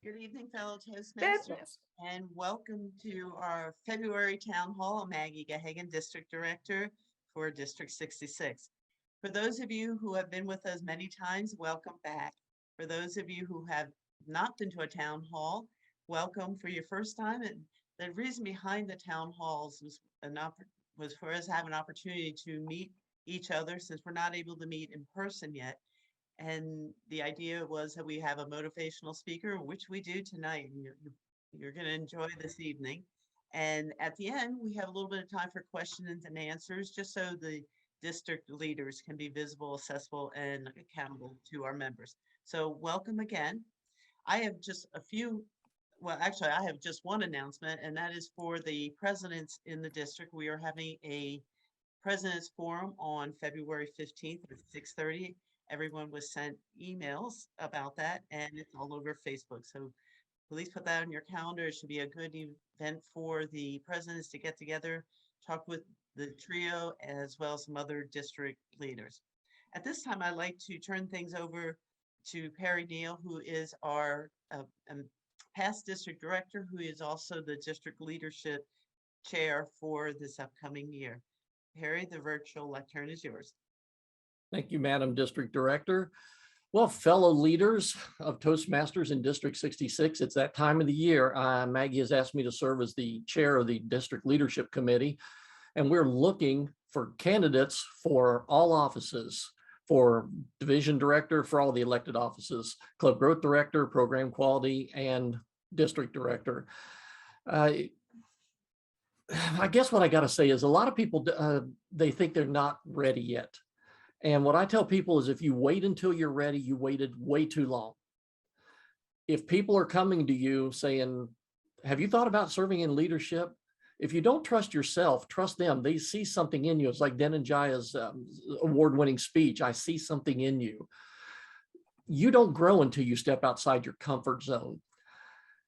Good evening, fellow Toastmasters, Goodness. and welcome to our February Town Hall. I'm Maggie Gahagan, District Director for District 66. For those of you who have been with us many times, welcome back. For those of you who have not been to a town hall, welcome for your first time. And the reason behind the town halls was for us to have an opportunity to meet each other since we're not able to meet in person yet. And the idea was that we have a motivational speaker, which we do tonight. And you're going to enjoy this evening. And at the end, we have a little bit of time for questions and answers, just so the district leaders can be visible, accessible, and accountable to our members. So welcome again. I have just a few, well, actually, I have just one announcement, and that is for the presidents in the district. We are having a President's Forum on February 15th at 6:30. Everyone was sent emails about that, and it's all over Facebook. So please put that on your calendar. It should be a good event for the presidents to get together, talk with the trio, as well as some other district leaders. At this time, I'd like to turn things over to Perry Neal, who is our past district director, who is also the district leadership chair for this upcoming year. Perry, the virtual lectern is yours. Thank you, Madam District Director. Well, fellow leaders of Toastmasters in District 66, it's that time of the year. Maggie has asked me to serve as the chair of the District Leadership Committee, and we're looking for candidates for all offices, for Division Director, for all the elected offices, Club Growth Director, Program Quality, and District Director. I guess what I got to say is a lot of people, they think they're not ready yet. And what I tell people is if you wait until you're ready, you waited way too long. If people are coming to you saying, have you thought about serving in leadership? If you don't trust yourself, trust them. They see something in you. It's like Denenjaya's award-winning speech. I see something in you. You don't grow until you step outside your comfort zone.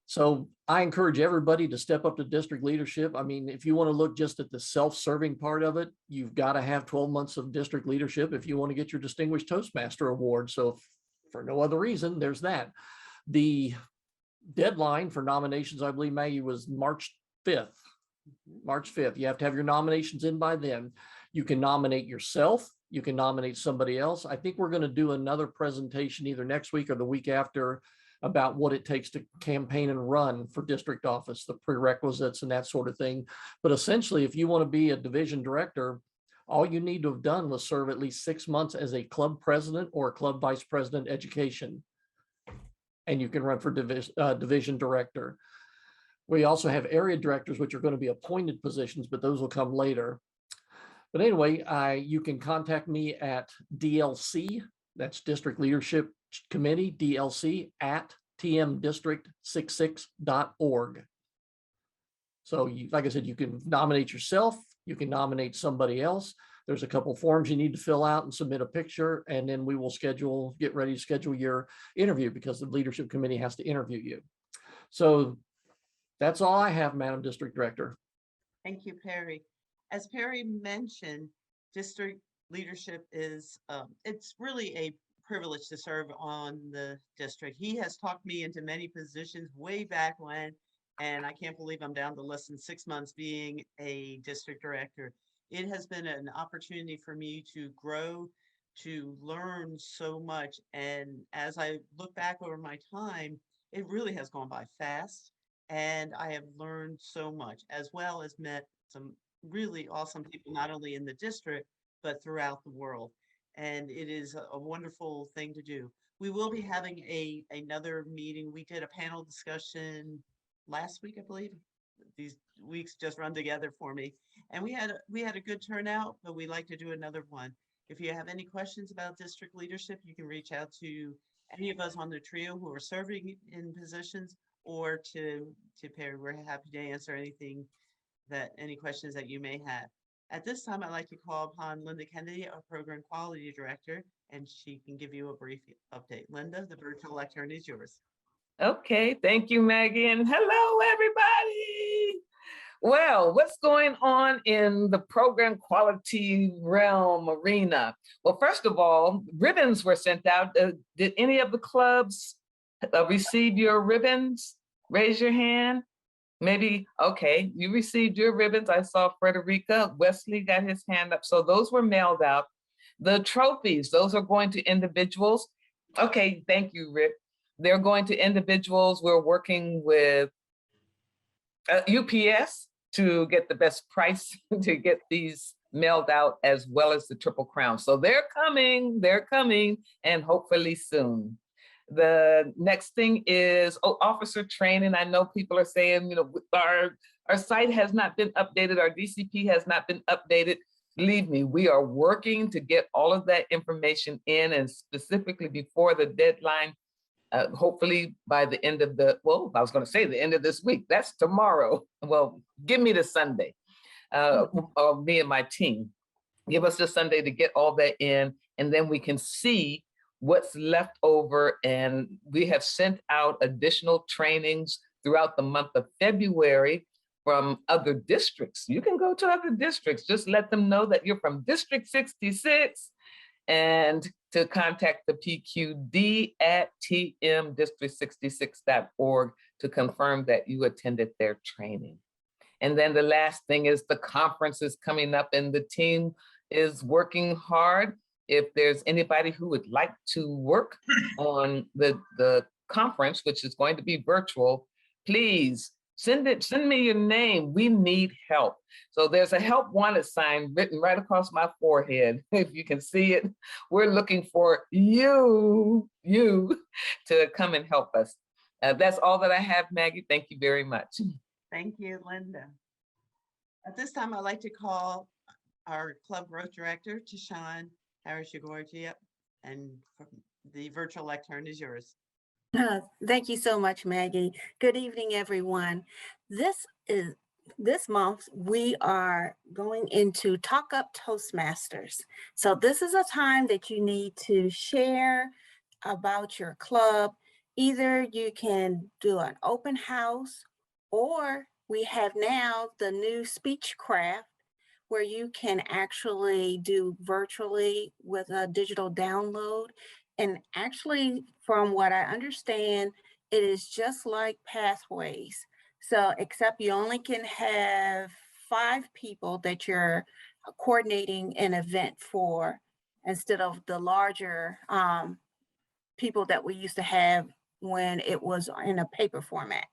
So I encourage everybody to step up to district leadership. I mean, if you want to look just at the self-serving part of it, you've got to have 12 months of district leadership if you want to get your Distinguished Toastmaster Award. So for no other reason, there's that. The deadline for nominations, I believe, Maggie, was March 5th. March 5th. You have to have your nominations in by then. You can nominate yourself. You can nominate somebody else. I think we're going to do another presentation either next week or the week after about what it takes to campaign and run for district office, the prerequisites and that sort of thing. But essentially, if you want to be a division director, all you need to have done was serve at least 6 months as a club president or a club vice president education. And you can run for division director. We also have area directors, which are going to be appointed positions, but those will come later. But anyway, you can contact me at DLC, that's District Leadership Committee, DLC, at tmdistrict66.org. So like I said, you can nominate yourself, you can nominate somebody else. There's a couple forms you need to fill out and submit a picture, and then we will get ready to schedule your interview because the leadership committee has to interview you. So that's all I have, Madam District Director. Thank you, Perry. As Perry mentioned, district leadership is, it's really a privilege to serve on the district. He has talked me into many positions way back when, and I can't believe I'm down to less than 6 months being a district director. It has been an opportunity for me to grow, to learn so much. And as I look back over my time, it really has gone by fast. And I have learned so much, as well as met some really awesome people, not only in the district, but throughout the world. And it is a wonderful thing to do. We will be having another meeting. We did a panel discussion last week, I believe. These weeks just run together for me. And we had a good turnout, but we'd like to do another one. If you have any questions about district leadership, you can reach out to any of us on the trio who are serving in positions, or to Perry. We're happy to answer any questions that you may have. At this time, I'd like to call upon Linda Kennedy, our Program Quality Director, and she can give you a brief update. Linda, the virtual lectern is yours. Okay, thank you, Maggie, and hello, everybody. Well, what's going on in the program quality realm arena? Well, first of all, ribbons were sent out. Did any of the clubs received your ribbons? Raise your hand. Maybe, okay, you received your ribbons. I saw Frederica, Wesley got his hand up. So those were mailed out. The trophies, those are going to individuals. Okay, thank you, Rick. They're going to individuals. We're working with UPS to get the best price to get these mailed out, as well as the Triple Crown. So they're coming, and hopefully soon. The next thing is officer training. I know people are saying, you know, our site has not been updated, our DCP has not been updated. Believe me, we are working to get all of that information in, and specifically before the deadline, hopefully by the end of the, well, I was going to say the end of this week. That's tomorrow. Well, give me the Sunday, me and my team. Give us the Sunday to get all that in, and then we can see what's left over. And we have sent out additional trainings throughout the month of February from other districts. You can go to other districts, just let them know that you're from District 66 and to contact the PQD at tmdistrict66.org to confirm that you attended their training. And then the last thing is the conference is coming up, and the team is working hard. If there's anybody who would like to work on the conference, which is going to be virtual, please send me your name. We need help. So there's a help wanted sign written right across my forehead. If you can see it, we're looking for you to come and help us. That's all that I have, Maggie. Thank you very much. Thank you, Linda. At this time, I'd like to call our club growth director, Tashawn Harris-Yagorgia, and the virtual lectern is yours. Thank you so much, Maggie. Good evening, everyone. This month, we are going into Talk Up Toastmasters. So this is a time that you need to share about your club. Either you can do an open house, or we have now the new Speechcraft, where you can actually do virtually with a digital download. And actually, from what I understand, it is just like Pathways. So except you only can have 5 people that you're coordinating an event for, instead of the larger people that we used to have when it was in a paper format.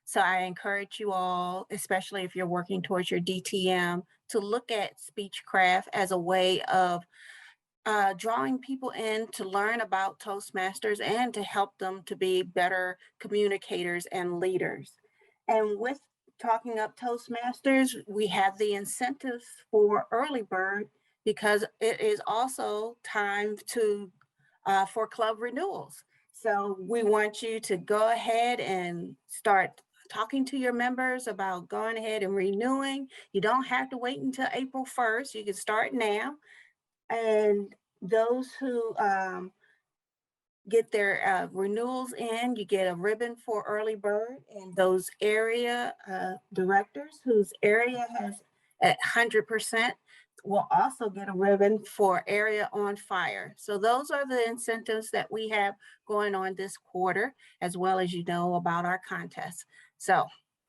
So I encourage you all, especially if you're working towards your DTM, to look at Speechcraft as a way of drawing people in to learn about Toastmasters and to help them to be better communicators and leaders. And with Talking Up Toastmasters, we have the incentives for early bird, because it is also time to for club renewals. So we want you to go ahead and start talking to your members about going ahead and renewing. You don't have to wait until April 1st. You can start now. And those who get their renewals in, you get a ribbon for early bird, and those area directors whose area has at 100% will also get a ribbon for area on fire. So those are the incentives that we have going on this quarter, as well as you know about our contest. So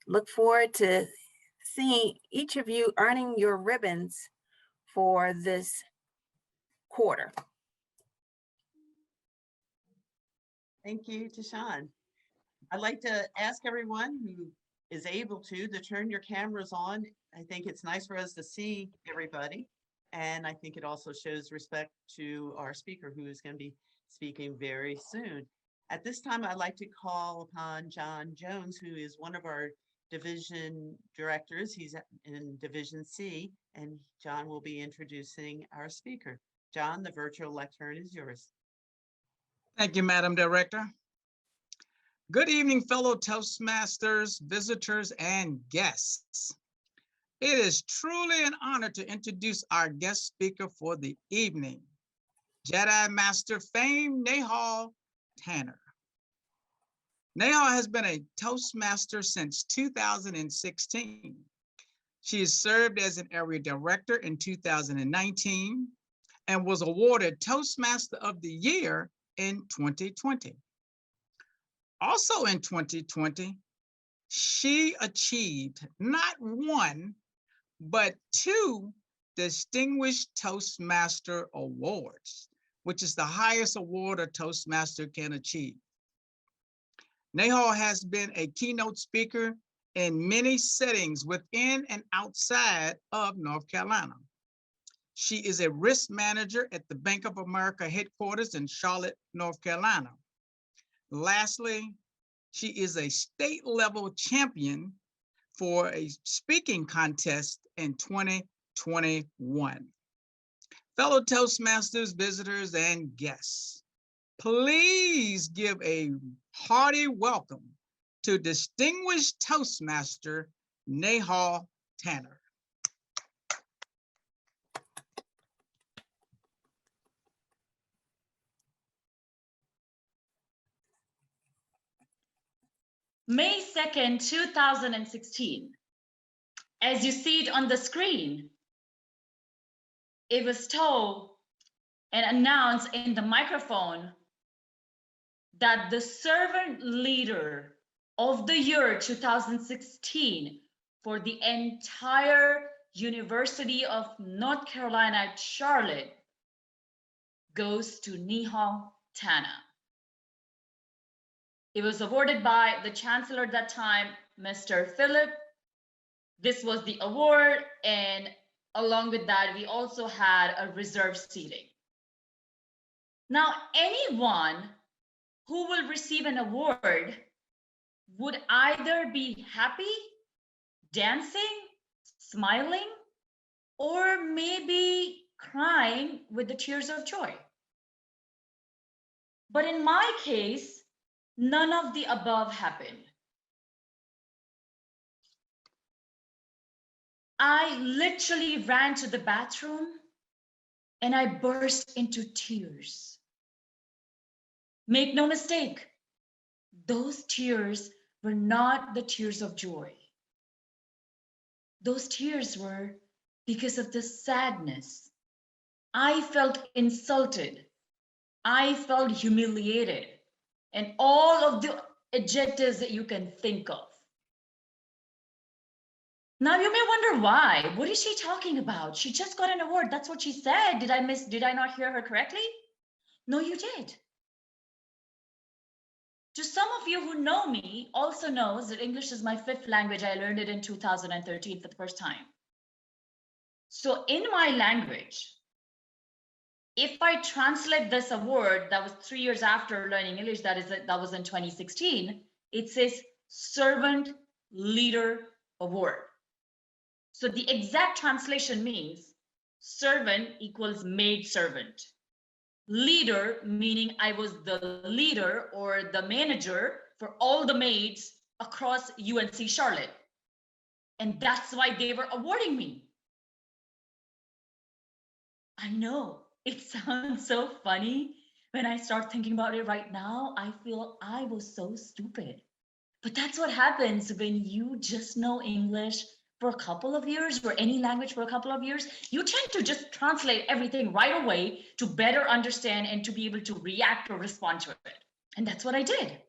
look forward to seeing each of you earning your ribbons for this quarter. Thank you, Tashawn. I'd like to ask everyone who is able to turn your cameras on. I think it's nice for us to see everybody. And I think it also shows respect to our speaker, who is going to be speaking very soon. At this time, I'd like to call upon John Jones, who is one of our division directors. He's in Division C, and John will be introducing our speaker. John, the virtual lectern is yours. Thank you, Madam Director. Good evening, fellow Toastmasters, visitors, and guests. It is truly an honor to introduce our guest speaker for the evening, Jedi Master fame, Nehal Tanna. Nehal has been a Toastmaster since 2016. She has served as an area director in 2019 and was awarded Toastmaster of the Year in 2020. Also in 2020, she achieved not one, but two Distinguished Toastmaster Awards, which is the highest award a Toastmaster can achieve. Nahal has been a keynote speaker in many settings within and outside of North Carolina. She is a risk manager at the Bank of America headquarters in Charlotte, North Carolina. Lastly, she is a state level champion for a speaking contest in 2021. Fellow Toastmasters, visitors, and guests, please give a hearty welcome to Distinguished Toastmaster Nehal Tanna. May 2nd, 2016. As you see it on the screen, it was told and announced in the microphone that the servant leader of the year 2016 for the entire University of North Carolina at Charlotte goes to Nehal Tanna. It was awarded by the chancellor at that time, Mr. Phillip. This was the award, and along with that, we also had a reserve seating. Now, anyone who will receive an award would either be happy, dancing, smiling, or maybe crying with the tears of joy. But in my case, none of the above happened. I literally ran to the bathroom and I burst into tears. Make no mistake, those tears were not the tears of joy. Those tears were because of the sadness. I felt insulted. I felt humiliated, and all of the adjectives that you can think of. Now you may wonder why. What is she talking about? She just got an award. That's what she said. Did I not hear her correctly? No, you did. To some of you who know me also knows that English is my fifth language. I learned it in 2013 for the first time. So in my language, if I translate this award that was 3 years after learning English, that was in 2016, it says Servant Leader Award. So the exact translation means servant equals maid servant. Leader meaning I was the leader or the manager for all the maids across UNC Charlotte. And that's why they were awarding me. I know it sounds so funny. When I start thinking about it right now, I feel I was so stupid. But that's what happens when you just know English for a couple of years or any language for a couple of years. You tend to just translate everything right away to better understand and to be able to react or respond to it. And that's what I did.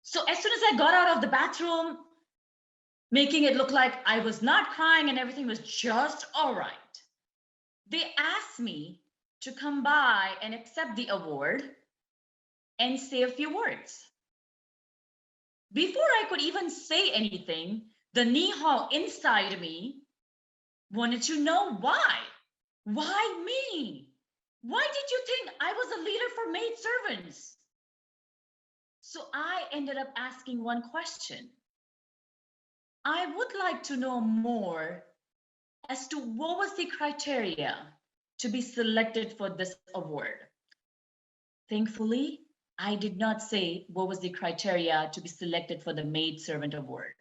So as soon as I got out of the bathroom, making it look like I was not crying and everything was just all right, they asked me to come by and accept the award and say a few words. Before I could even say anything, the Nehal inside me wanted to know why. Why me? Why did you think I was a leader for maid servants? So I ended up asking one question. I would like to know more as to what was the criteria to be selected for this award. Thankfully, I did not say what was the criteria to be selected for the maid servant award,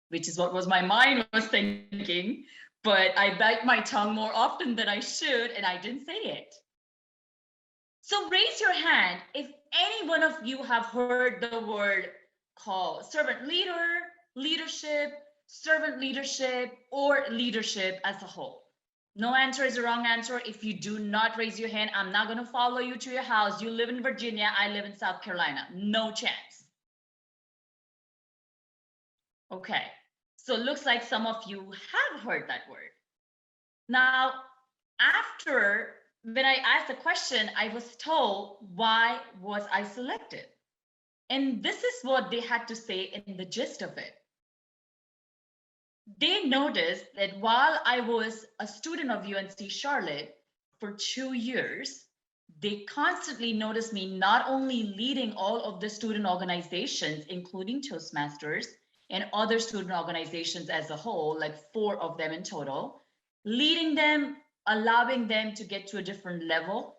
which is what was my mind was thinking, but I bite my tongue more often than I should, and I didn't say it. So raise your hand if any one of you have heard the word called servant leader, leadership, servant leadership, or leadership as a whole. No answer is a wrong answer. If you do not raise your hand, I'm not going to follow you to your house. You live in Virginia. I live in South Carolina. No chance. Okay. So it looks like some of you have heard that word. Now, after when I asked the question, I was told, why was I selected? And this is what they had to say in the gist of it. They noticed that while I was a student of UNC Charlotte for 2 years, they constantly noticed me not only leading all of the student organizations, including Toastmasters and other student organizations as a whole, like 4 of them in total, leading them, allowing them to get to a different level,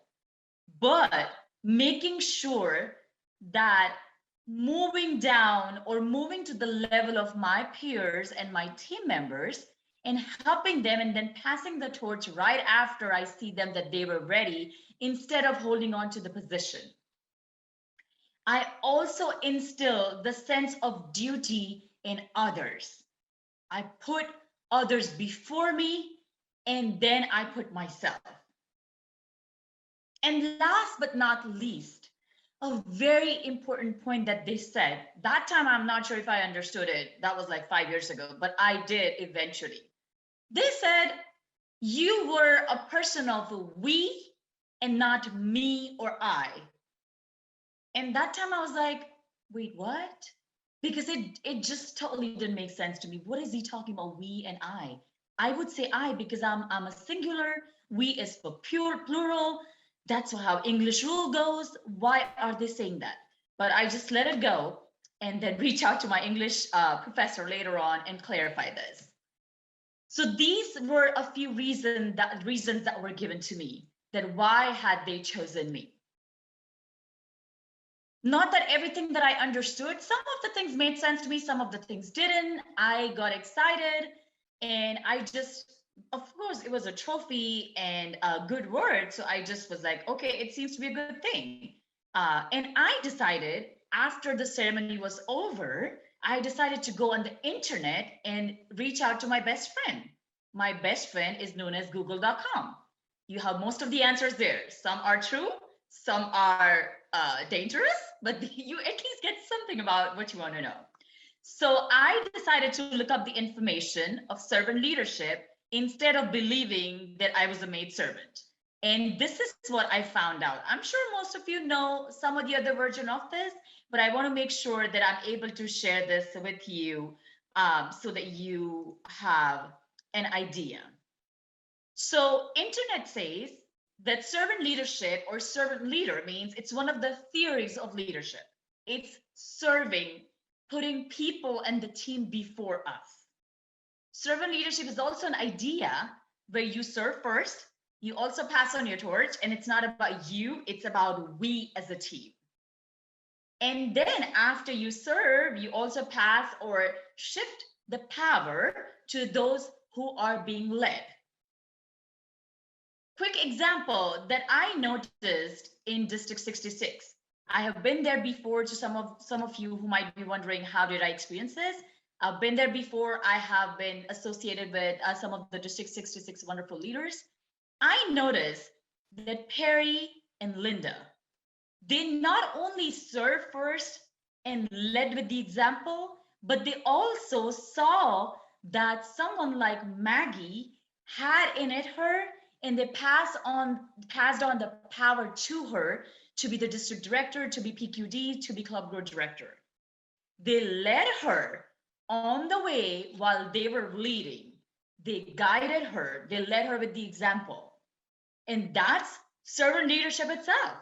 but making sure that moving down or moving to the level of my peers and my team members and helping them and then passing the torch right after I see them that they were ready instead of holding on to the position. I also instill the sense of duty in others. I put others before me and then I put myself. And last but not least, a very important point that they said, that time I'm not sure if I understood it, that was like 5 years ago, but I did eventually. They said, you were a person of we and not me or I. And that time I was like, wait, what? Because it just totally didn't make sense to me. What is he talking about, we and I? I would say I because I'm a singular, we is for pure plural. That's how English rule goes. Why are they saying that? But I just let it go and then reach out to my English professor later on and clarify this. So these were a few reasons that were given to me, that why had they chosen me? Not that everything that I understood, some of the things made sense to me, some of the things didn't. I got excited and I just, of course, it was a trophy and a good word. So I just was like, okay, it seems to be a good thing. And I decided after the ceremony was over, I decided to go on the internet and reach out to my best friend. My best friend is known as google.com. You have most of the answers there. Some are true, some are dangerous, but you at least get something about what you want to know. So I decided to look up the information of servant leadership instead of believing that I was a maid servant. And this is what I found out. I'm sure most of you know some of the other version of this, but I want to make sure that I'm able to share this with you so that you have an idea. So internet says that servant leadership or servant leader means it's one of the theories of leadership. It's serving, putting people and the team before us. Servant leadership is also an idea where you serve first, you also pass on your torch, and it's not about you, it's about we as a team. And then after you serve, you also pass or shift the power to those who are being led. Quick example that I noticed in District 66. I have been there before. To some of you who might be wondering, how did I experience this? I've been there before. I have been associated with some of the District 66 wonderful leaders. I noticed that Perry and Linda, they not only served first and led with the example, but they also saw that someone like Maggie had in it her, and they passed on the power to her to be the district director, to be PQD, to be club growth director. They led her on the way while they were leading. They guided her, they led her with the example. And that's servant leadership itself.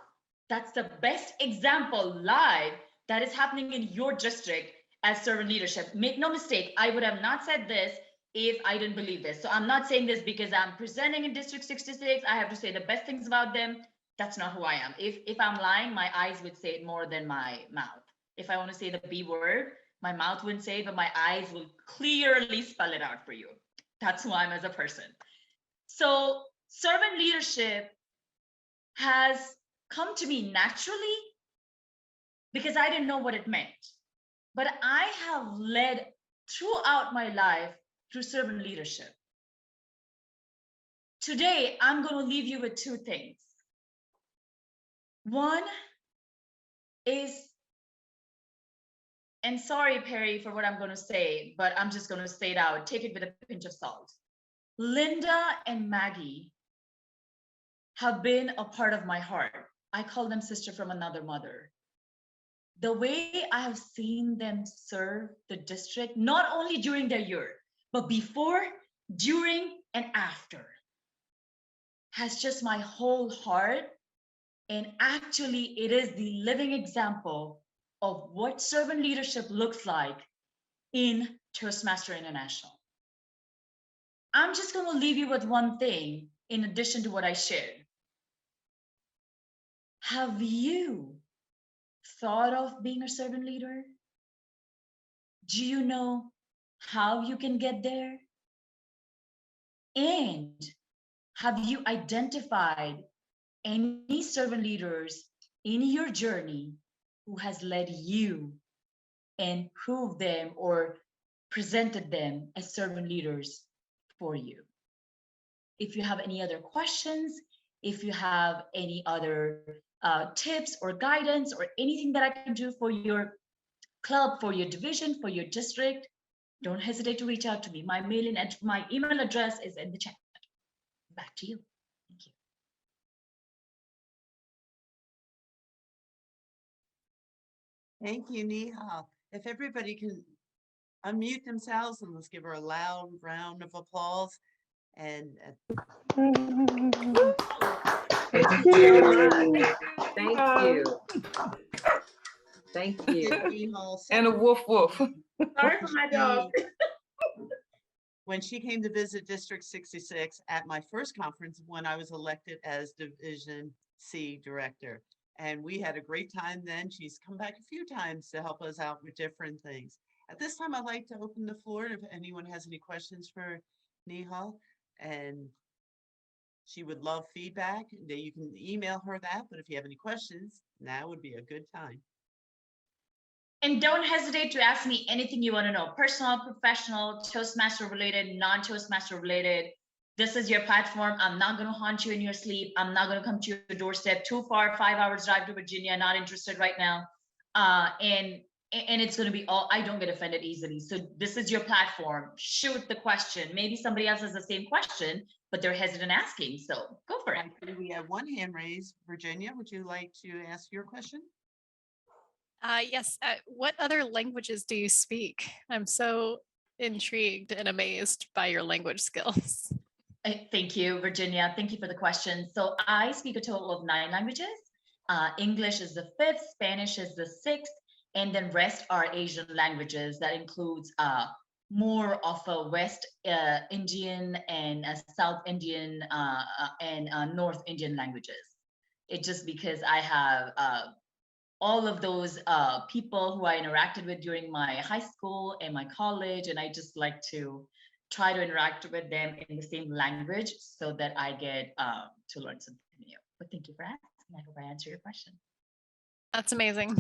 That's the best example live that is happening in your district as servant leadership. Make no mistake, I would have not said this if I didn't believe this. So I'm not saying this because I'm presenting in District 66. I have to say the best things about them. That's not who I am. If I'm lying, my eyes would say it more than my mouth. If I want to say the B word, my mouth wouldn't say it, but my eyes will clearly spell it out for you. That's who I am as a person. So servant leadership has come to me naturally because I didn't know what it meant. But I have led throughout my life through servant leadership. Today, I'm going to leave you with two things. One is, and sorry, Perry, for what I'm going to say, but I'm just going to say it out. Take it with a pinch of salt. Linda and Maggie have been a part of my heart. I call them sister from another mother. The way I have seen them serve the district, not only during their year, but before, during, and after, has just my whole heart. And actually, it is the living example of what servant leadership looks like in Toastmaster International. I'm just going to leave you with one thing in addition to what I shared. Have you thought of being a servant leader? Do you know how you can get there? And have you identified any servant leaders in your journey who has led you and proved them or presented them as servant leaders for you? If you have any other questions, if you have any other tips or guidance or anything that I can do for your club, for your division, for your district, don't hesitate to reach out to me. My email address is in the chat. Back to you. Thank you. Thank you, Nehal. If everybody can unmute themselves and let's give her a loud round of applause. And Thank you so much. Thank you. Thank you. Nehal And a woof woof. Sorry for my dog. When she came to visit District 66 at my first conference when I was elected as Division C Director. And we had a great time then. She's come back a few times to help us out with different things. At this time, I'd like to open the floor if anyone has any questions for Nehal. And she would love feedback. You can email her that, but if you have any questions, now would be a good time. And don't hesitate to ask me anything you want to know, personal, professional, Toastmaster related, non-Toastmaster related. This is your platform. I'm not going to haunt you in your sleep. I'm not going to come to your doorstep too far, 5 hours drive to Virginia, not interested right now. And it's going to be all, I don't get offended easily. So this is your platform. Shoot the question. Maybe somebody else has the same question, but they're hesitant asking. So go for it. Actually, we have one hand raised. Virginia, would you like to ask your question? Yes. What other languages do you speak? I'm so intrigued and amazed by your language skills. Thank you, Virginia. Thank you for the question. So I speak a total of 9 languages. English is the 5th, Spanish is the 6th, and then rest are Asian languages. That includes more of a West Indian and South Indian and North Indian languages. It's just because I have all of those people who I interacted with during my high school and my college, and I just like to try to interact with them in the same language so that I get to learn something new. But thank you for asking. I hope I answered your question. That's amazing.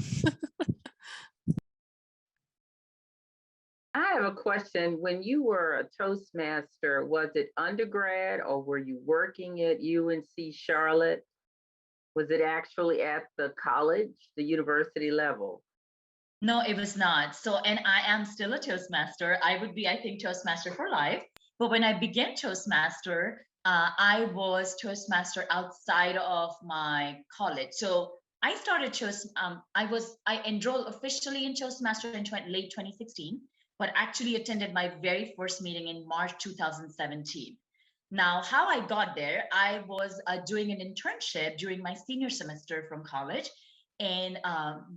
I have a question. When you were a Toastmaster, was it undergrad or were you working at UNC Charlotte? Was it actually at the college, the university level? No, it was not. So, and I am still a Toastmaster. I would be, I think, Toastmaster for life. But when I began Toastmaster, I was Toastmaster outside of my college. So I started I enrolled officially in Toastmaster in late 2016, but actually attended my very first meeting in March 2017. Now, how I got there, I was doing an internship during my senior semester from college. And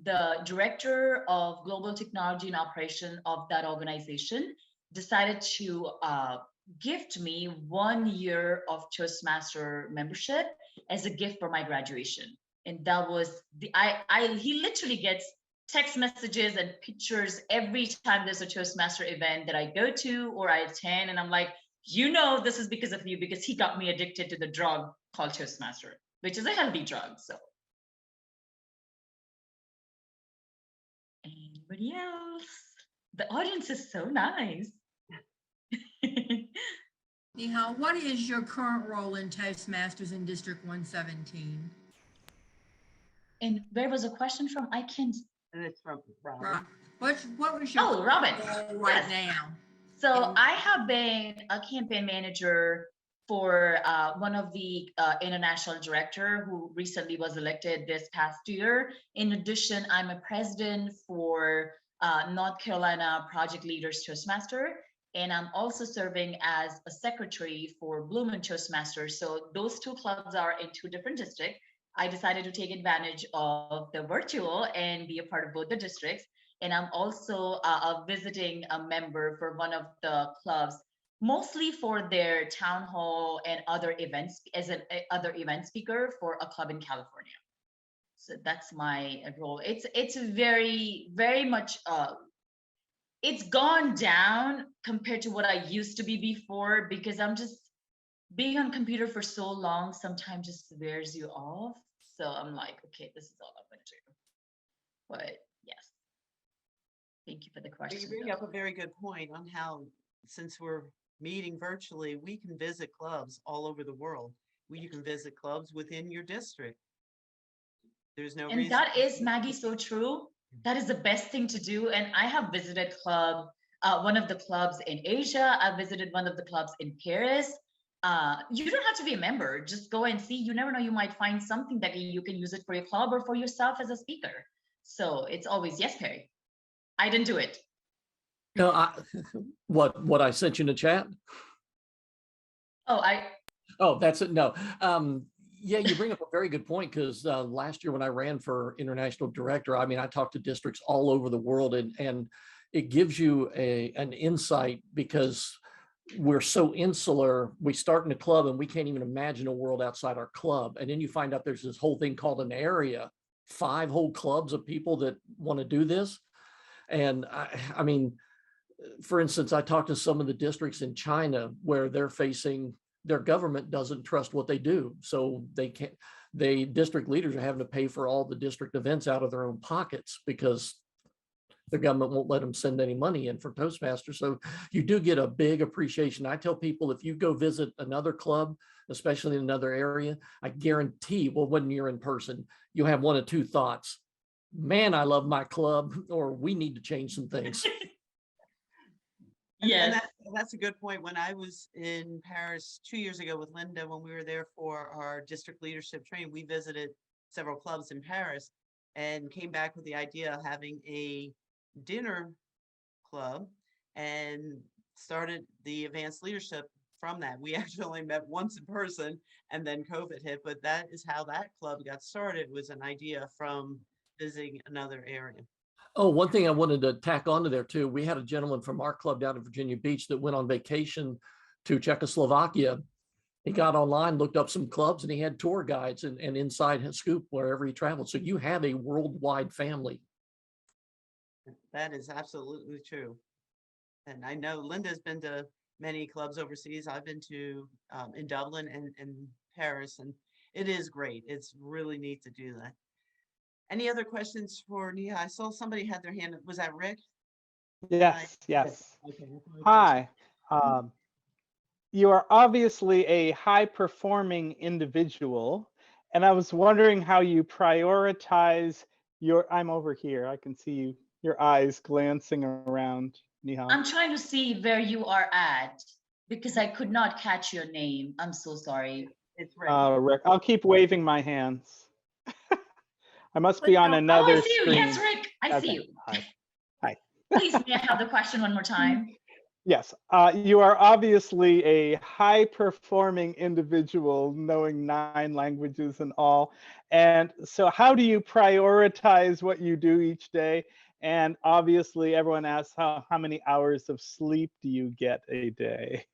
the director of global technology and operation of that organization decided to gift me 1 year of Toastmaster membership as a gift for my graduation. And that was he literally gets text messages and pictures every time there's a Toastmaster event that I go to or I attend. And I'm like, you know, this is because of you, because he got me addicted to the drug called Toastmaster, which is a healthy drug. So. Anybody else? The audience is so nice. Nehal, what is your current role in Toastmasters in District 117? And where was the question from? I can't. And it's from Robin. Right. What was your Oh, Robin. role right Yes. now? So I have been a campaign manager for one of the international director who recently was elected this past year. In addition, I'm a president for North Carolina Project Leaders Toastmaster, and I'm also serving as a secretary for Blooming Toastmaster. So those two clubs are in two different districts. I decided to take advantage of the virtual and be a part of both the districts. And I'm also a visiting member for one of the clubs, mostly for their town hall and other events, as an other event speaker for a club in California. So that's my role. It's very, very much, it's gone down compared to what I used to be before, because I'm just being on computer for so long, sometimes just wears you off. So I'm like, okay, this is all I'm gonna do. But yes. Thank you for the But question. you bring up a very good point on how, since we're meeting virtually, we can visit clubs all over the world. You can visit clubs within your district. There's no And reason. that is, Maggie, so true. That is the best thing to do. And I have visited one of the clubs in Asia. I visited one of the clubs in Paris. You don't have to be a member. Just go and see. You never know. You might find something that you can use it for your club or for yourself as a speaker. So it's always, yes, Perry. I didn't do it. No, what I sent you in the chat? Oh, that's it. No. Yeah, you bring up a very good point, because last year when I ran for international director, I mean, I talked to districts all over the world, and it gives you an insight, because we're so insular. We start in a club and we can't even imagine a world outside our club. And then you find out there's this whole thing called an area, 5 whole clubs of people that want to do this. And I mean, for instance, I talked to some of the districts in China where they're facing, their government doesn't trust what they do. So district leaders are having to pay for all the district events out of their own pockets, because the government won't let them send any money in for Toastmasters. So you do get a big appreciation. I tell people, if you go visit another club, especially in another area, I guarantee, well, when you're in person, you'll have one of 2 thoughts. Man, I love my club, or we need to change some things. And that's a good point. When I was in Paris 2 years ago with Linda, when we were there for our district leadership training, we visited several clubs in Paris and came back with the idea of having a dinner club and started the advanced leadership from that. We actually only met once in person, and then COVID hit, but that is how that club got started, was an idea from visiting another area. Oh, one thing I wanted to tack onto there too, we had a gentleman from our club down in Virginia Beach that went on vacation to Czechoslovakia. He got online, looked up some clubs, and he had tour guides and inside his scoop wherever he traveled. So you have a worldwide family. That is absolutely true. And I know Linda's been to many clubs overseas. I've been to in Dublin and Paris, and it is great. It's really neat to do that. Any other questions for Nehal? I saw somebody had their hand. Was that Rick? Yes, yes. Okay. Hi. You are obviously a high-performing individual, and I was wondering how you prioritize I'm over here. I can see you, your eyes glancing around, Nehal. I'm trying to see where you are at, because I could not catch your name. I'm so sorry. It's Rick. Rick, I'll keep waving my hands. I must be on another I see screen. you. Yes, Rick, I see you. Hi. Please, may I have the question one more time? Yes, you are obviously a high-performing individual, knowing 9 languages and all. And so how do you prioritize what you do each day? And obviously everyone asks how many hours of sleep do you get a day?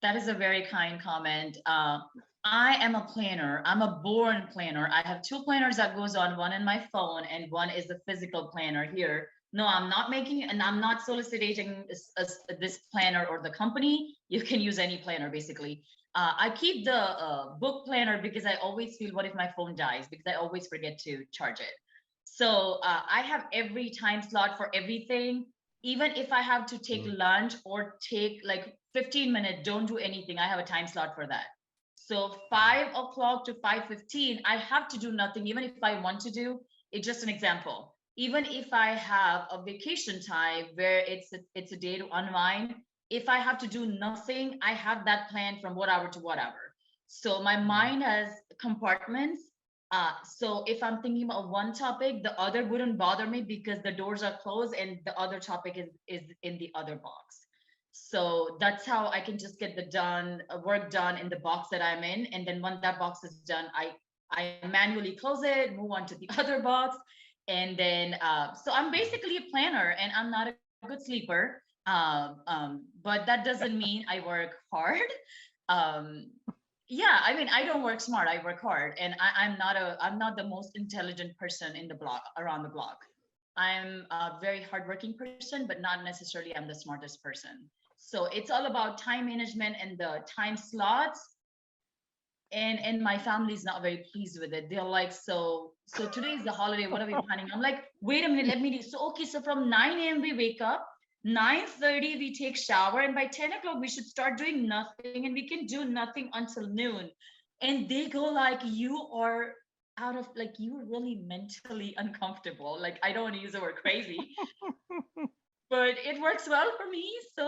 That is a very kind comment. I am a planner. I'm a born planner. I have 2 planners that goes on, one in my phone and one is the physical planner here. No, I'm not making, and I'm not soliciting this planner or the company. You can use any planner, basically. I keep the book planner because I always feel, what if my phone dies? Because I always forget to charge it. So I have every time slot for everything. Even if I have to take lunch or take like 15 minutes, don't do anything. I have a time slot for that. So 5 o'clock to 5:15, I have to do nothing, even if I want to do. It's just an example. Even if I have a vacation time where it's a day to unwind, if I have to do nothing, I have that plan from what hour to what hour. So my mind has compartments. So if I'm thinking about one topic, the other wouldn't bother me because the doors are closed and the other topic is in the other box. So that's how I can just get the work done in the box that I'm in. And then once that box is done, I manually close it, move on to the other box. And then, so I'm basically a planner and I'm not a good sleeper. But that doesn't mean I work hard. Yeah, I mean, I don't work smart, I work hard. And I'm not the most intelligent person in the block, around the block. I'm a very hardworking person, but not necessarily I'm the smartest person. So it's all about time management and the time slots. And my family's not very pleased with it. They're like, so today is the holiday, what are we planning? I'm like, wait a minute, let me do. So okay, so from 9 a.m. we wake up, 9:30 we take shower, and by 10 o'clock we should start doing nothing, and we can do nothing until noon. And they go like, you are out of, like, you're really mentally uncomfortable. Like, I don't want to use the word crazy, but it works well for me. So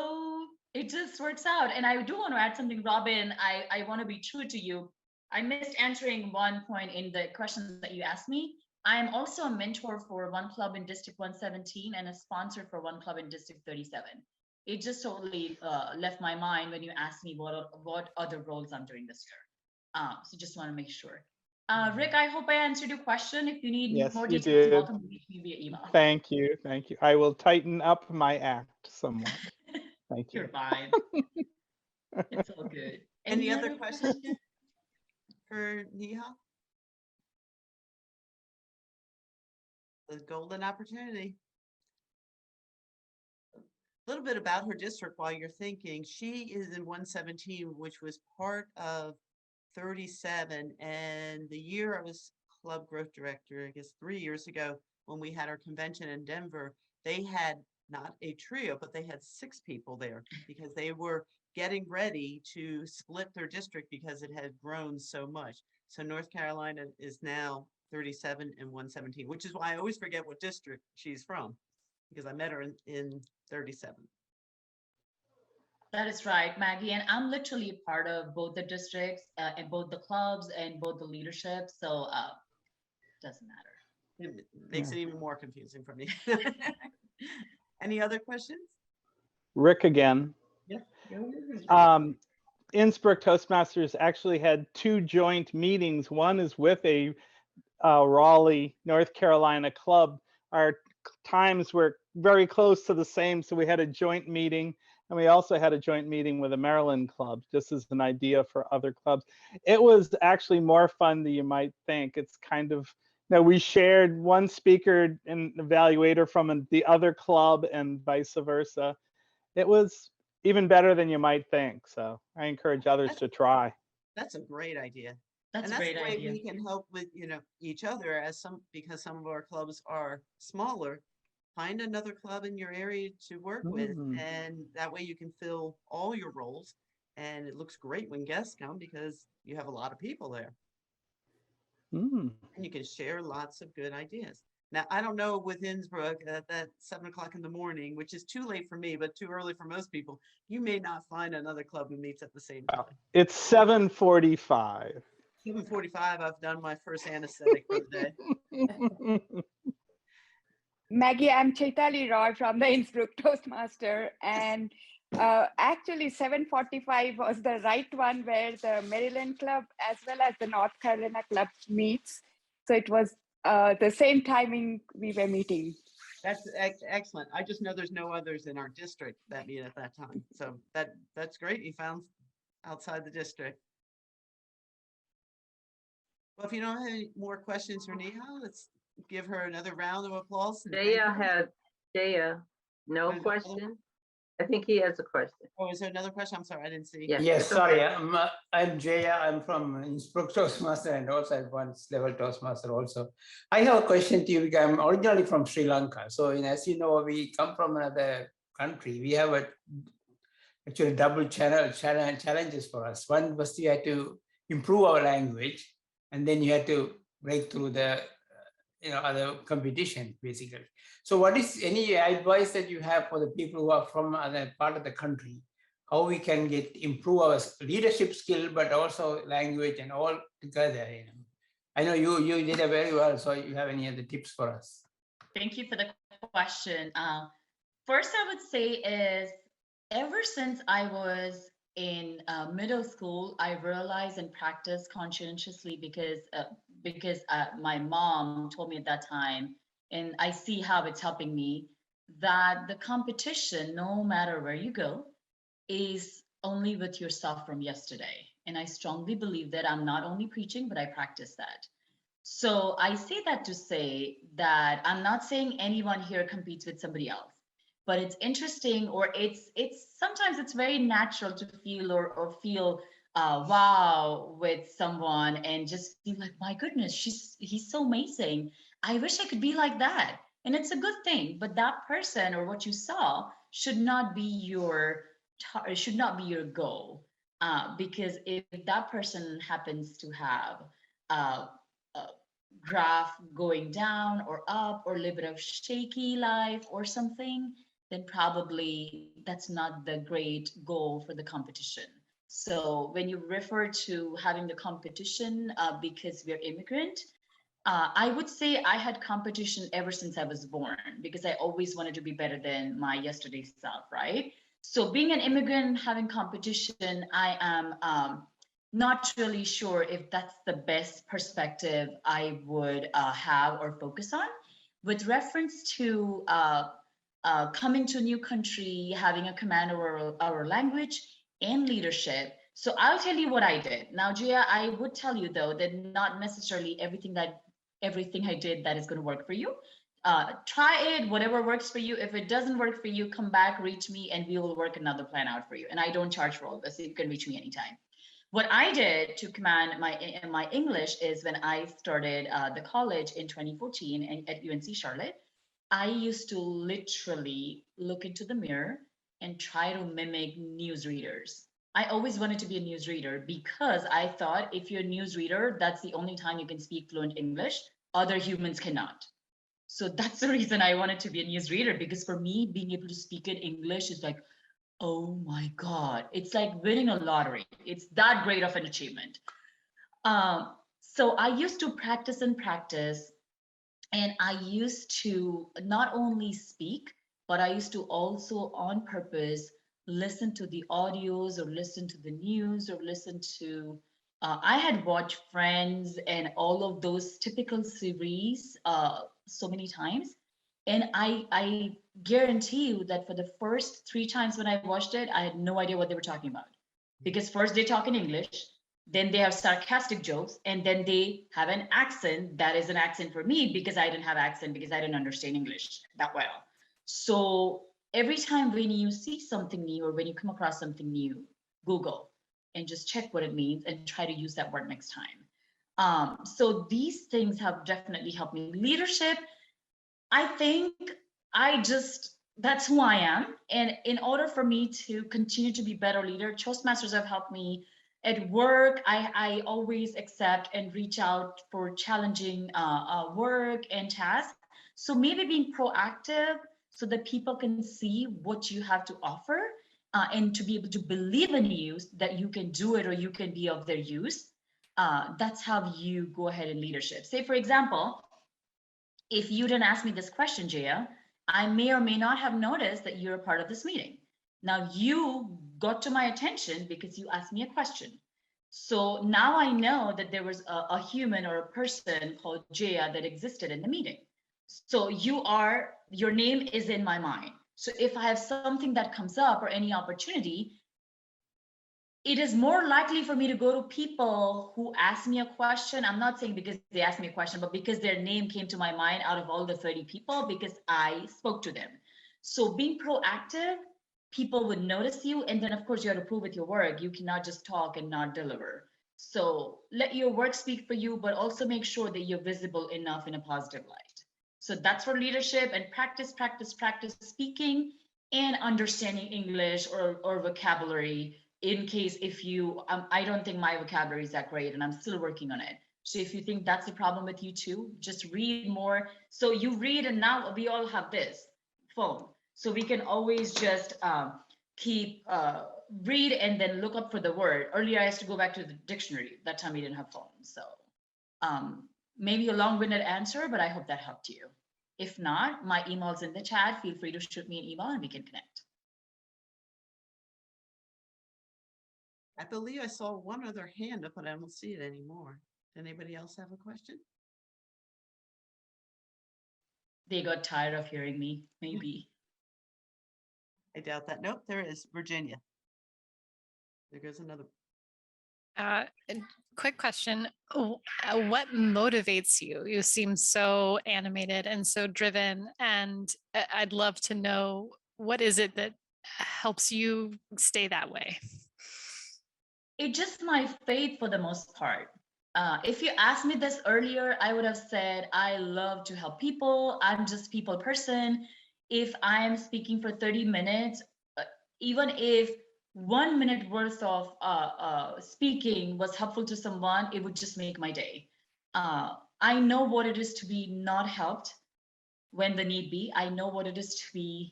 it just works out. And I do want to add something, Robin. I want to be true to you. I missed answering one point in the questions that you asked me. I am also a mentor for one club in District 117 and a sponsor for one club in District 37. It just totally left my mind when you asked me what other roles I'm doing this year. So just want to make sure. Rick, I hope I answered your question. If you need more you details, you're did. welcome to reach me via email. Thank you. Thank you. I will tighten up my act somewhat. Thank you. You're fine. It's all good. Any other questions for Nehal? The golden opportunity. A little bit about her district while you're thinking. She is in 117, which was part of 37. And the year I was club growth director, I guess 3 years ago, when we had our convention in Denver, they had not a trio, but they had 6 people there because they were getting ready to split their district because it had grown so much. So North Carolina is now 37 and 117, which is why I always forget what district she's from, because I met her in 37. That is right, Maggie. And I'm literally a part of both the districts and both the clubs and both the leadership. So doesn't matter. It makes it even more confusing for me. Any other questions? Rick again. Yeah. Innsbruck Toastmasters actually had 2 joint meetings. One is with a Raleigh, North Carolina club. Our times were very close to the same, so we had a joint meeting, and we also had a joint meeting with a Maryland club, just as an idea for other clubs. It was actually more fun than you might think. It's kind of, we shared one speaker and evaluator from the other club and vice versa. It was even better than you might think. So I encourage others to try. That's a great idea. That's And a that's great the way idea. we can help with, each other because some of our clubs are smaller. Find another club in your area to work with, and that way you can fill all your roles. And it looks great when guests come because you have a lot of people there. And you can share lots of good ideas. Now, I don't know with Innsbruck at that 7 o'clock in the morning, which is too late for me, but too early for most people. You may not find another club who meets at the same time. It's 7:45. 7:45, I've done my first anesthetic for the day. Maggie, I'm Chaitali Roy from the Innsbruck Toastmaster, and actually 7:45 was the right one where the Maryland club as well as the North Carolina club meets. So it was the same timing we were meeting. That's excellent. I just know there's no others in our district that meet at that time. So that's great. You found outside the district. Well, if you don't have any more questions for Nehal, let's give her another round of applause. Jaya, no question? I think he has a question. Oh, is there another question? I'm sorry, I didn't see. Yeah. Yes, sorry. I'm Jaya. I'm from Innsbruck Toastmaster, and also I've won level Toastmaster also. I have a question to you. I'm originally from Sri Lanka. So as you know, we come from another country. We have a actually double challenges for us. One was you had to improve our language, and then you had to break through the other competition, basically. So what is any advice that you have for the people who are from other part of the country, how we can improve our leadership skill, but also language and all together? I know you did it very well, so you have any other tips for us? Thank you for the question. First, I would say is ever since I was in middle school, I realized and practiced conscientiously because my mom told me at that time, and I see how it's helping me, that the competition, no matter where you go, is only with yourself from yesterday. And I strongly believe that. I'm not only preaching, but I practice that. So I say that to say that I'm not saying anyone here competes with somebody else, but it's interesting, or it's sometimes it's very natural to feel or feel wow with someone and just feel like, my goodness, he's so amazing. I wish I could be like that. And it's a good thing, but that person or what you saw should not be your goal, because if that person happens to have a graph going down or up, or a little bit of shaky life or something, then probably that's not the great goal for the competition. So when you refer to having the competition because we're immigrant, I would say I had competition ever since I was born, because I always wanted to be better than my yesterday self, right? So being an immigrant, having competition, I am not really sure if that's the best perspective I would have or focus on. With reference to coming to a new country, having a command over our language and leadership. So I'll tell you what I did. Now, Jia, I would tell you though that not necessarily everything I did that is going to work for you. Try it, whatever works for you. If it doesn't work for you, come back, reach me, and we will work another plan out for you. And I don't charge for all this. So you can reach me anytime. What I did to command my English is when I started the college in 2014 and at UNC Charlotte, I used to literally look into the mirror and try to mimic newsreaders. I always wanted to be a newsreader because I thought if you're a newsreader, that's the only time you can speak fluent English. Other humans cannot. So that's the reason I wanted to be a newsreader, because for me, being able to speak in English is like, oh my God, it's like winning a lottery. It's that great of an achievement. So I used to practice and practice, and I used to not only speak, but I used to also on purpose listen to the audios or listen to the news or listen to, I had watched Friends and all of those typical series so many times. And I guarantee you that for the first 3 times when I watched it, I had no idea what they were talking about. Because first they talk in English, then they have sarcastic jokes, and then they have an accent that is an accent for me because I didn't have accent because I didn't understand English that well. So every time when you see something new or when you come across something new, Google and just check what it means and try to use that word next time. So these things have definitely helped me. Leadership, I think that's who I am. And in order for me to continue to be better leader, Toastmasters have helped me at work. I always accept and reach out for challenging work and tasks. So maybe being proactive so that people can see what you have to offer and to be able to believe in you that you can do it or you can be of their use. That's how you go ahead in leadership. Say, for example, if you didn't ask me this question, Jaya, I may or may not have noticed that you're a part of this meeting. Now you got to my attention because you asked me a question. So now I know that there was a human or a person called Jaya that existed in the meeting. So your name is in my mind. So if I have something that comes up or any opportunity, it is more likely for me to go to people who ask me a question. I'm not saying because they asked me a question, but because their name came to my mind out of all the 30 people, because I spoke to them. So being proactive, people would notice you. And then of course you have to prove with your work. You cannot just talk and not deliver. So let your work speak for you, but also make sure that you're visible enough in a positive light. So that's for leadership, and practice speaking and understanding English or vocabulary in case if you, I don't think my vocabulary is that great and I'm still working on it. So if you think that's the problem with you too, just read more. So you read, and now we all have this phone. So we can always just keep read and then look up for the word. Earlier I used to go back to the dictionary. That time we didn't have phones. So maybe a long-winded answer, but I hope that helped you. If not, my email's in the chat. Feel free to shoot me an email and we can connect. I believe I saw one other hand up, but I don't see it anymore. Anybody else have a question? They got tired of hearing me, maybe. I doubt that. Nope, there is Virginia. There goes another. And quick question. What motivates you? You seem so animated and so driven, and I'd love to know, what is it that helps you stay that way? It's just my faith for the most part. If you asked me this earlier, I would have said, I love to help people. I'm just people person. If I'm speaking for 30 minutes, even if 1 minute worth of speaking was helpful to someone, it would just make my day. I know what it is to be not helped when the need be. I know what it is to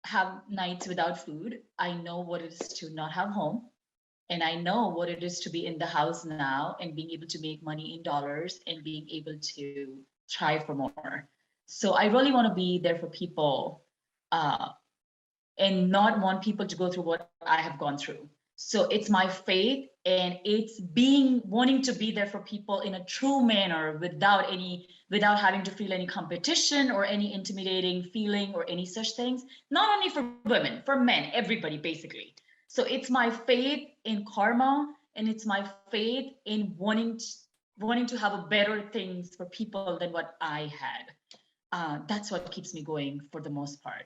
have nights without food. I know what it is to not have home. And I know what it is to be in the house now and being able to make money in dollars and being able to try for more. So I really want to be there for people and not want people to go through what I have gone through. So it's my faith, and it's wanting to be there for people in a true manner without having to feel any competition or any intimidating feeling or any such things. Not only for women, for men, everybody basically. So it's my faith in karma, and it's my faith in wanting to have a better things for people than what I had. That's what keeps me going for the most part.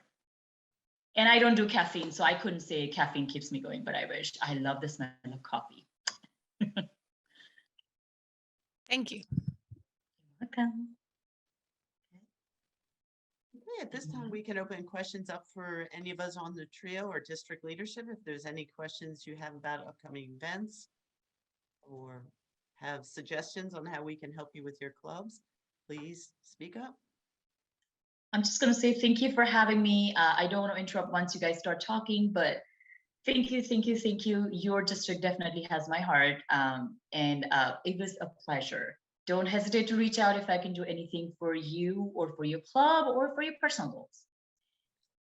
And I don't do caffeine, so I couldn't say caffeine keeps me going, but I wish. I love the smell of coffee. Thank you. Welcome. Okay, at this time, we can open questions up for any of us on the trio or district leadership. If there's any questions you have about upcoming events or have suggestions on how we can help you with your clubs, please speak up. I'm just going to say thank you for having me. I don't want to interrupt once you guys start talking, but thank you, thank you, thank you. Your district definitely has my heart, and it was a pleasure. Don't hesitate to reach out if I can do anything for you or for your club or for your personal goals.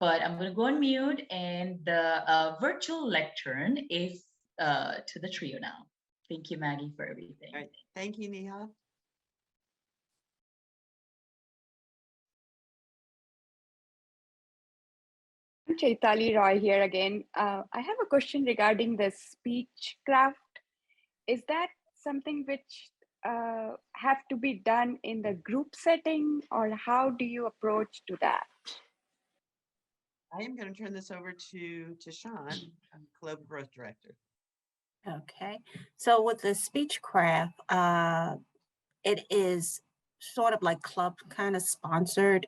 But I'm going to go on mute, and the virtual lectern is to the trio now. Thank you, Maggie, for everything. All right. Thank you, Nehal. Chaitali Roy here again. I have a question regarding the speech craft. Is that something which have to be done in the group setting, or how do you approach to that? I am going to turn this over to Sean, Club Growth Director. Okay, so with the speechcraft, it is sort of like club kind of sponsored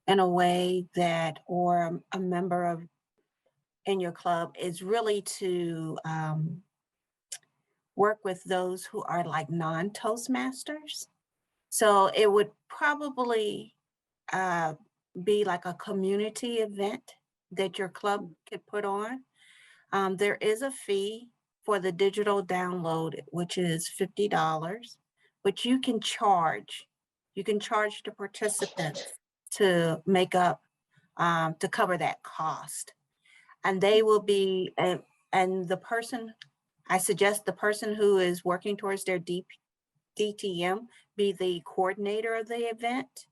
in a way that, or a member of in your club is really to work with those who are like non-Toastmasters. So it would probably be like a community event that your club could put on. There is a fee for the digital download, which is $50, which you can charge. You can charge the participants to make up, to cover that cost. And they will be, and the person, I suggest the person who is working towards their DTM be the coordinator of the event.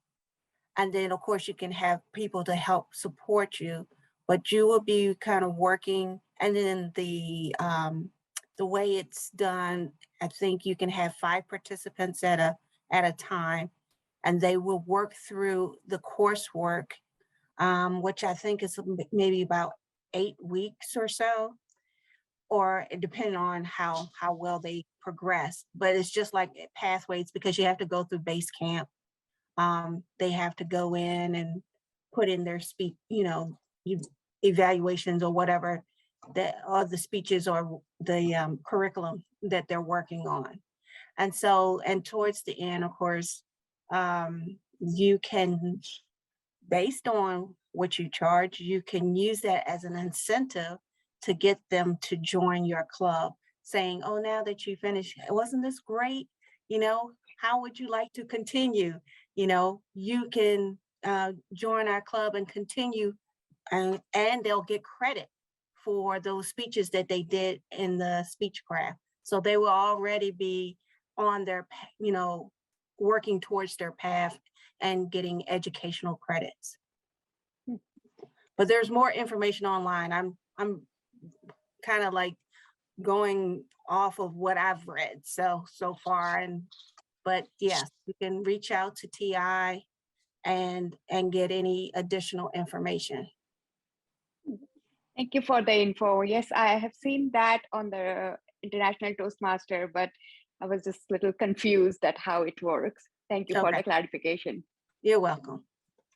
And then of course you can have people to help support you, but you will be kind of working. And then the way it's done, I think you can have 5 participants at a time, and they will work through the coursework, which I think is maybe about 8 weeks or so, or depending on how well they progress. But it's just like pathways, because you have to go through base camp. They have to go in and put in their speech, evaluations or whatever that are the speeches or the curriculum that they're working on. And so, and towards the end, of course, you can, based on what you charge, you can use that as an incentive to get them to join your club, saying, oh, now that you finished, wasn't this great? How would you like to continue? You can join our club and continue, and they'll get credit for those speeches that they did in the speech craft. So they will already be on their, working towards their path and getting educational credits. But there's more information online. I'm kind of like going off of what I've read so far, but yes, you can reach out to TI and get any additional information. Thank you for the info. Yes, I have seen that on the International Toastmaster, but I was just a little confused at how it works. Thank you for Okay. the clarification. You're welcome.